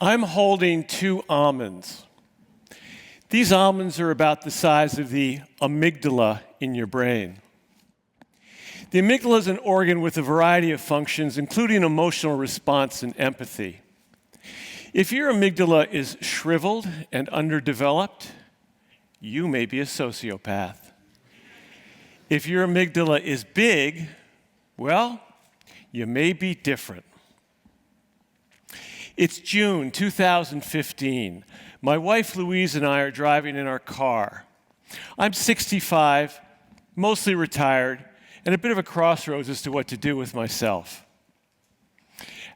I'm holding 2 almonds. These almonds are about the size of the amygdala in your brain. The amygdala is an organ with a variety of functions, including emotional response and empathy. If your amygdala is shriveled and underdeveloped, you may be a sociopath. If your amygdala is big, well, you may be different. It's June 2015. My wife Louise and I are driving in our car. I'm 65, mostly retired, and a bit of a crossroads as to what to do with myself.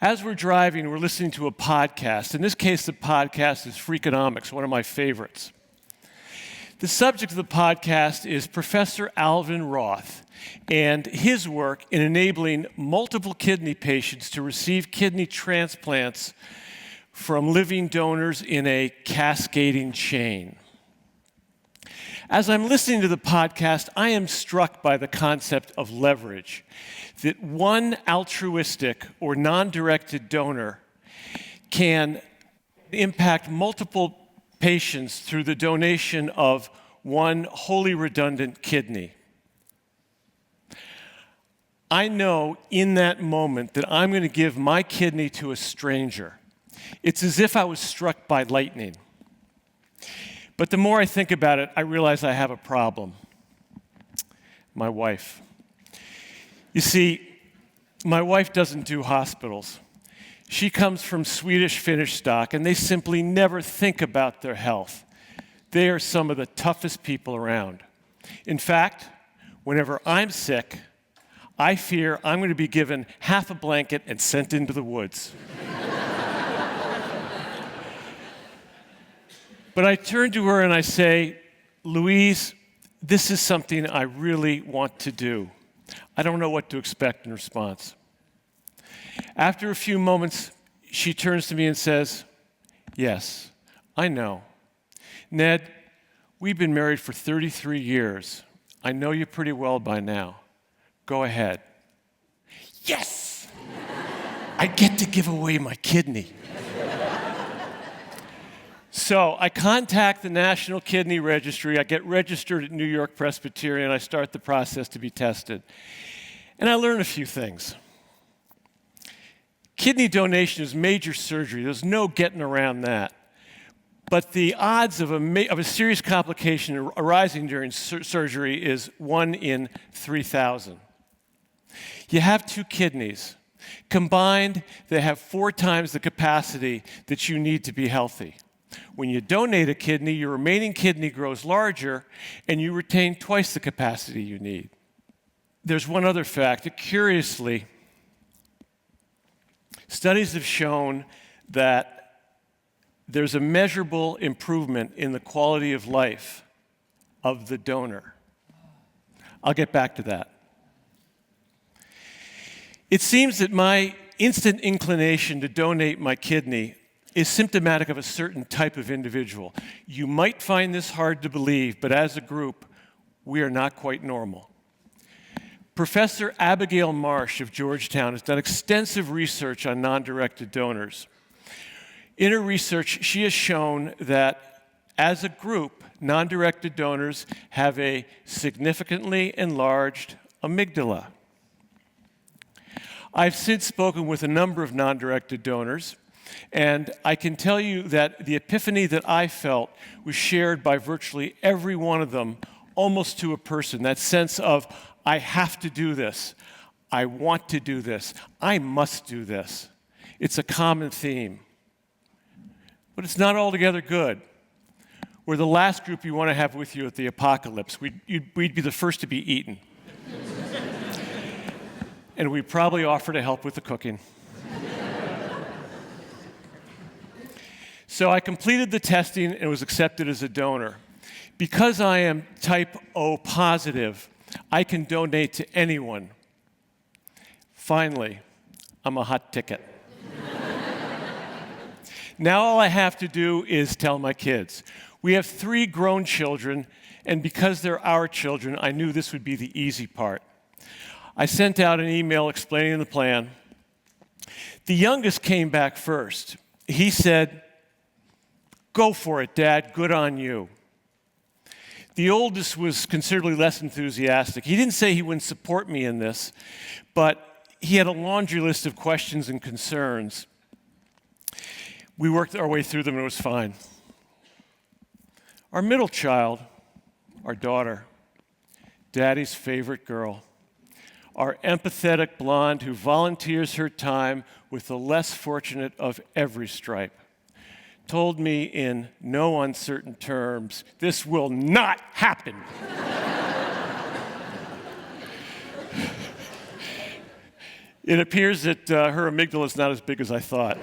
As we're driving, we're listening to a podcast. In this case, the podcast is Freakonomics, one of my favorites. The subject of the podcast is Professor Alvin Roth and his work in enabling multiple kidney patients to receive kidney transplants from living donors in a cascading chain. As I'm listening to the podcast, I am struck by the concept of leverage, that one altruistic or non-directed donor can impact multiple patients through the donation of one wholly redundant kidney. I know in that moment that I'm going to give my kidney to a stranger. It's as if I was struck by lightning. But the more I think about it, I realize I have a problem. My wife. You see, my wife doesn't do hospitals. She comes from Swedish-Finnish stock, and they simply never think about their health. They are some of the toughest people around. In fact, whenever I'm sick, I fear I'm going to be given half a blanket and sent into the woods. But I turn to her and I say, Louise, this is something I really want to do. I don't know what to expect in response. After a few moments, she turns to me and says, yes, I know. Ned, we've been married for 33 years. I know you pretty well by now. Go ahead. Yes! I get to give away my kidney. So I contact the National Kidney Registry. I get registered at New York Presbyterian. I start the process to be tested. And I learn a few things. Kidney donation is major surgery. There's no getting around that. But the odds of a serious complication arising during surgery is 1 in 3,000. You have 2 kidneys. Combined, they have 4 times the capacity that you need to be healthy. When you donate a kidney, your remaining kidney grows larger, and you retain twice the capacity you need. There's one other fact. Curiously, studies have shown that there's a measurable improvement in the quality of life of the donor. I'll get back to that. It seems that my instant inclination to donate my kidney is symptomatic of a certain type of individual. You might find this hard to believe, but as a group, we are not quite normal. Professor Abigail Marsh of Georgetown has done extensive research on non-directed donors. In her research, she has shown that as a group, non-directed donors have a significantly enlarged amygdala. I've since spoken with a number of non-directed donors, and I can tell you that the epiphany that I felt was shared by virtually every one of them, almost to a person. That sense of, I have to do this. I want to do this. I must do this. It's a common theme. But it's not altogether good. We're the last group you want to have with you at the apocalypse. We'd be the first to be eaten. And we'd probably offer to help with the cooking. So I completed the testing and was accepted as a donor. Because I am type O positive, I can donate to anyone. Finally, I'm a hot ticket. Now all I have to do is tell my kids. We have 3 grown children, and because they're our children, I knew this would be the easy part. I sent out an email explaining the plan. The youngest came back first, He said, "Go for it, Dad, good on you." The oldest was considerably less enthusiastic. He didn't say he wouldn't support me in this, but he had a laundry list of questions and concerns. We worked our way through them and it was fine. Our middle child, our daughter, Daddy's favorite girl, our empathetic blonde who volunteers her time with the less fortunate of every stripe, told me in no uncertain terms, "This will not happen." It appears that her amygdala is not as big as I thought.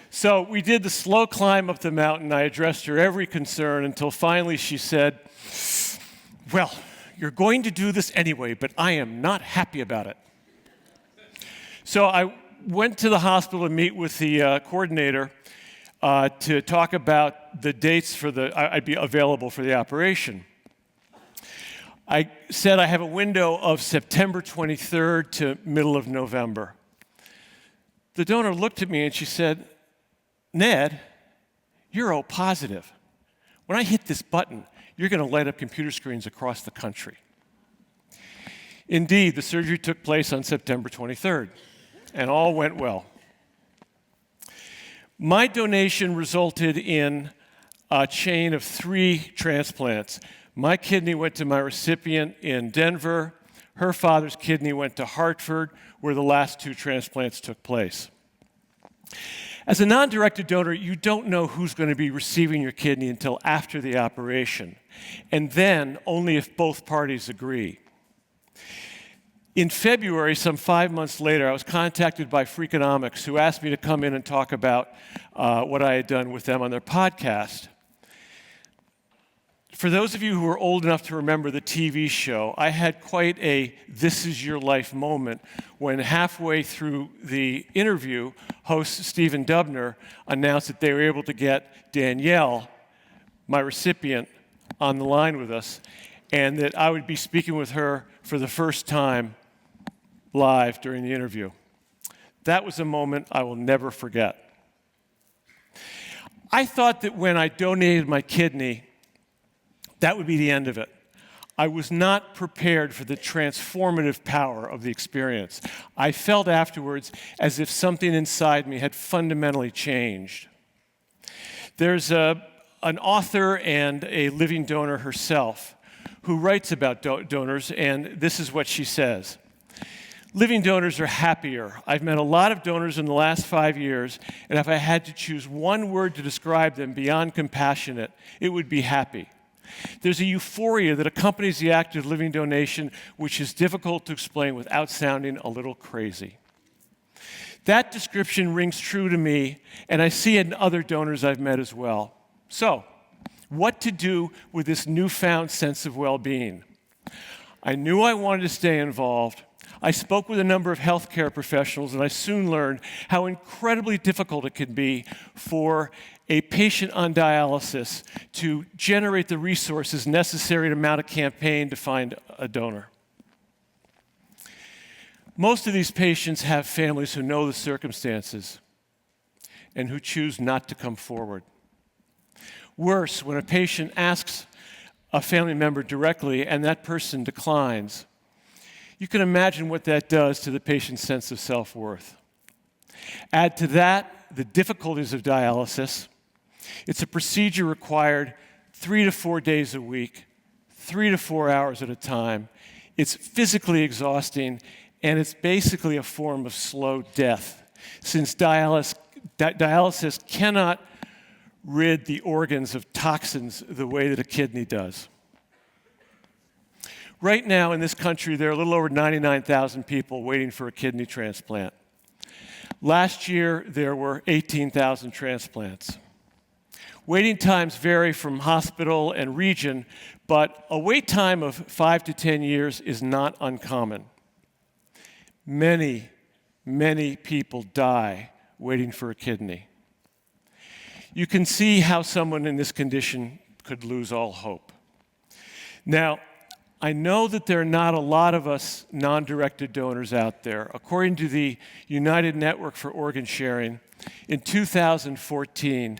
So we did the slow climb up the mountain. I addressed her every concern until finally she said, "Well, you're going to do this anyway, but I am not happy about it." So I went to the hospital to meet with the coordinator to talk about the dates I'd be available for the operation. I said I have a window of September 23rd to middle of November. The donor looked at me and she said, "Ned, you're O positive. When I hit this button, you're going to light up computer screens across the country." Indeed, the surgery took place on September 23rd, and all went well. My donation resulted in a chain of 3 transplants. My kidney went to my recipient in Denver. Her father's kidney went to Hartford, where the last 2 transplants took place. As a non-directed donor, you don't know who's going to be receiving your kidney until after the operation, and then only if both parties agree. In February, some 5 months later, I was contacted by Freakonomics, who asked me to come in and talk about what I had done with them on their podcast. For those of you who are old enough to remember the TV show, I had quite a "this is your life" moment when halfway through the interview, host Stephen Dubner announced that they were able to get Danielle, my recipient, on the line with us, and that I would be speaking with her for the first time live during the interview. That was a moment I will never forget. I thought that when I donated my kidney, that would be the end of it. I was not prepared for the transformative power of the experience. I felt afterwards as if something inside me had fundamentally changed. There's an author and a living donor herself who writes about donors, and this is what she says. "Living donors are happier. I've met a lot of donors in the last 5 years, and if I had to choose one word to describe them beyond compassionate, it would be happy. There's a euphoria that accompanies the act of living donation, which is difficult to explain without sounding a little crazy." That description rings true to me, and I see it in other donors I've met as well. So, what to do with this newfound sense of well-being? I knew I wanted to stay involved. I spoke with a number of healthcare professionals, and I soon learned how incredibly difficult it can be for a patient on dialysis to generate the resources necessary to mount a campaign to find a donor. Most of these patients have families who know the circumstances and who choose not to come forward. Worse, when a patient asks a family member directly and that person declines, you can imagine what that does to the patient's sense of self-worth. Add to that the difficulties of dialysis. It's a procedure required 3 to 4 days a week, 3 to 4 hours at a time. It's physically exhausting, and it's basically a form of slow death, since dialysis cannot rid the organs of toxins the way that a kidney does. Right now in this country, there are a little over 99,000 people waiting for a kidney transplant. Last year, there were 18,000 transplants. Waiting times vary from hospital and region, but a wait time of 5 to 10 years is not uncommon. Many, many people die waiting for a kidney. You can see how someone in this condition could lose all hope. Now, I know that there are not a lot of us non-directed donors out there. According to the United Network for Organ Sharing, in 2014,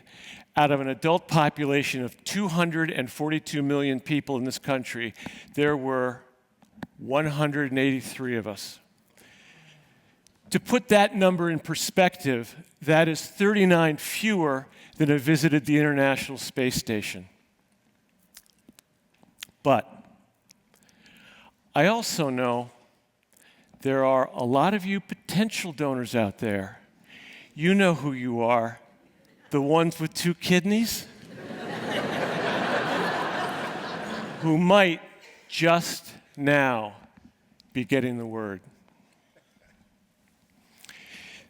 out of an adult population of 242 million people in this country, there were 183 of us. To put that number in perspective, that is 39 fewer than have visited the International Space Station. But I also know there are a lot of you potential donors out there. You know who you are, the ones with 2 kidneys who might just now be getting the word.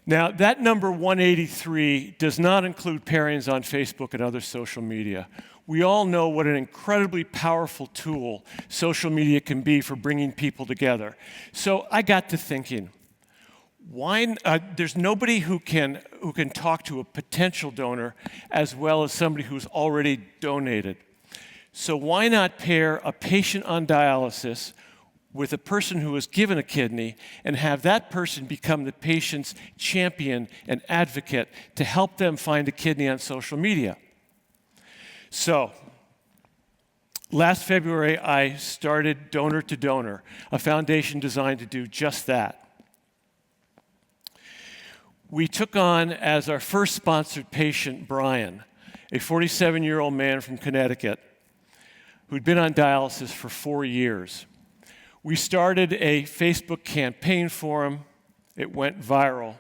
Now, that number 183 does not include pairings on Facebook and other social media. We all know what an incredibly powerful tool social media can be for bringing people together. So I got to thinking, there's nobody who can talk to a potential donor as well as somebody who's already donated. So why not pair a patient on dialysis with a person who was given a kidney and have that person become the patient's champion and advocate to help them find a kidney on social media? So, last February, I started Donor to Donor, a foundation designed to do just that. We took on as our first sponsored patient Brian, a 47-year-old man from Connecticut who'd been on dialysis for 4 years. We started a Facebook campaign for him. It went viral.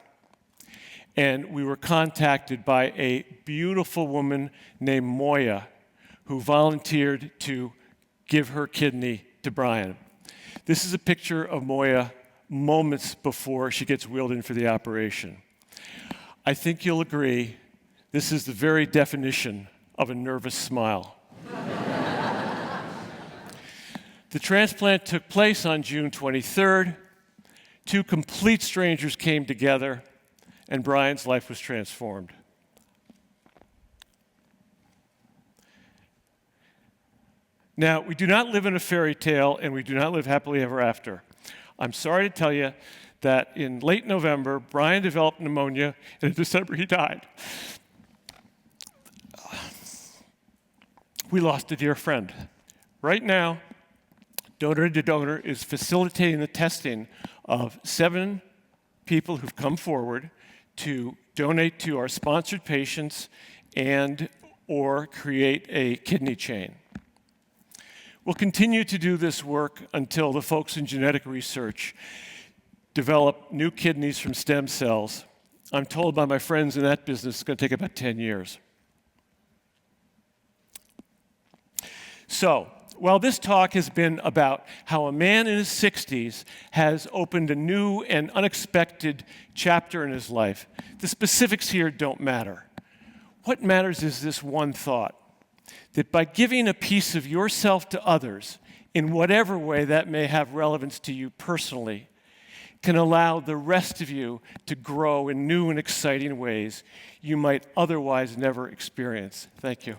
And we were contacted by a beautiful woman named Moya who volunteered to give her kidney to Brian. This is a picture of Moya moments before she gets wheeled in for the operation. I think you'll agree, this is the very definition of a nervous smile. The transplant took place on June 23rd. 2 complete strangers came together, and Brian's life was transformed. Now, we do not live in a fairy tale, and we do not live happily ever after. I'm sorry to tell you that in late November, Brian developed pneumonia, and in December, he died. We lost a dear friend. Right now, Donor to Donor is facilitating the testing of 7 people who've come forward to donate to our sponsored patients and or create a kidney chain. We'll continue to do this work until the folks in genetic research develop new kidneys from stem cells. I'm told by my friends in that business it's going to take about 10 years. So, while this talk has been about how a man in his 60s has opened a new and unexpected chapter in his life, the specifics here don't matter. What matters is this one thought, that by giving a piece of yourself to others, in whatever way that may have relevance to you personally, can allow the rest of you to grow in new and exciting ways you might otherwise never experience. Thank you.